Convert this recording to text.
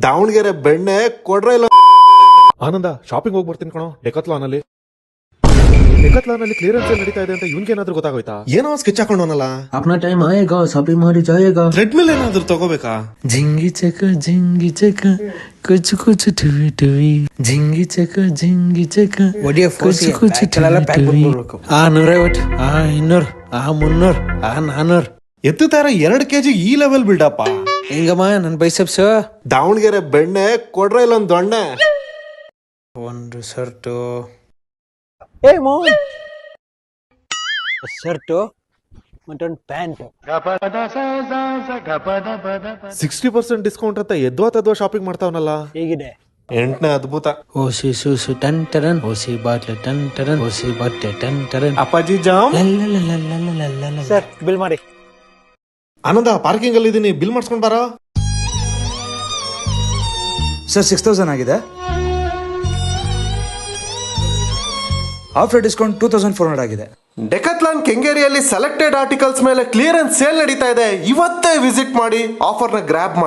ದಾವಣಗೆರೆ ಬೆಣ್ಣೆ ಕೊಡ್ರ ಇಲ್ಲ. ಆನಂದ, ಶಾಪಿಂಗ್ ಹೋಗಿ ಬರ್ತೀನಿ ಕಣೋ. ಡೆಕಾಥ್ಲಾನ್ ಅಲ್ಲಿ ಕ್ಲಿಯರೆನ್ಸ್ ನಡೀತಾ ಇದೆ ಅಂತ ಇವನ್ಗೆ ಏನಾದ್ರೂ ಗೊತ್ತಾಗೋಯ್ತಾ? ಏನೋ ಸ್ಕೆಚ್ ಹಾಕೊಂಡವನಲ್ಲ. अपना टाइम आएगा शॉपिंग मारी जाएगा. ಥ್ರೆಡ್ಮಿಲ್ ಏನಾದ್ರೂ ತಗೋಬೇಕಾ? झिंगी चका कुछ कुछ टुवी टुवी झिंगी चका कुछ कुछ टुवी. 150, 200, 300, 400. ಎತ್ತುತ್ತಾರ 2 kg ಈ ಲೆವೆಲ್ ಬಿಲ್ಡಪ್ಪ. ಹೆಂಗಮ್ಮ ನನ್ನ ಬೈಸೆಪ್ಸ್? ದಾವಣಗೆರೆ ಬೆಣ್ಣೆ ಕೊಡ್ರ ಇಲ್ಲ ಒಂದು ದೊಣ್ಣೆ. ಒಂದು ಶರ್ಟು, ಶರ್ಟು ಮತ್ತೊಂದು ಪ್ಯಾಂಟ್. 60% ಡಿಸ್ಕೌಂಟ್ ಅಂತ ಎದ್ವಾ ಶಾಪಿಂಗ್ ಮಾಡ್ತಾವನಲ್ಲ. ಹೇಗಿದೆ? 8ನೇ ಅದ್ಭುತ. ಓಸಿ ಸೂಸು ಟನ್ ಟರನ್, ಓಸಿ ಬಾಟ್ಲೆ ಟನ್ ಟರನ್, ಓಸಿ ಬಟ್ಟೆ ಟನ್ ಟರನ್. ಅಪ್ಪಾಜಿ ಜಾಮ್. ಸರ್ ಬಿಲ್ ಮಾಡಿ. ಆನಂದ, ಪಾರ್ಕಿಂಗ್ ಅಲ್ಲಿ ಇದೀನಿ, ಬಿಲ್ ಮಾಡಿಸ್ಕೊಂಡ್ ಬಾರ. ಸರ್ 6000 ಆಗಿದೆ. ಆಫರ್ ಡಿಸ್ಕೌಂಟ್ 2400 ಆಗಿದೆ. ಡೆಕಾಥ್ಲಾನ್ ಕೆಂಗೇರಿಯಲ್ಲಿ ಸೆಲೆಕ್ಟೆಡ್ ಆರ್ಟಿಕಲ್ಸ್ ಮೇಲೆ ಕ್ಲಿಯರೆನ್ಸ್ ಸೇಲ್ ನಡೀತಾ ಇದೆ. ಇವತ್ತೇ ವಿಸಿಟ್ ಮಾಡಿ ಆಫರ್ನ ಗ್ರ್ಯಾಬ್ ಮಾಡಿ.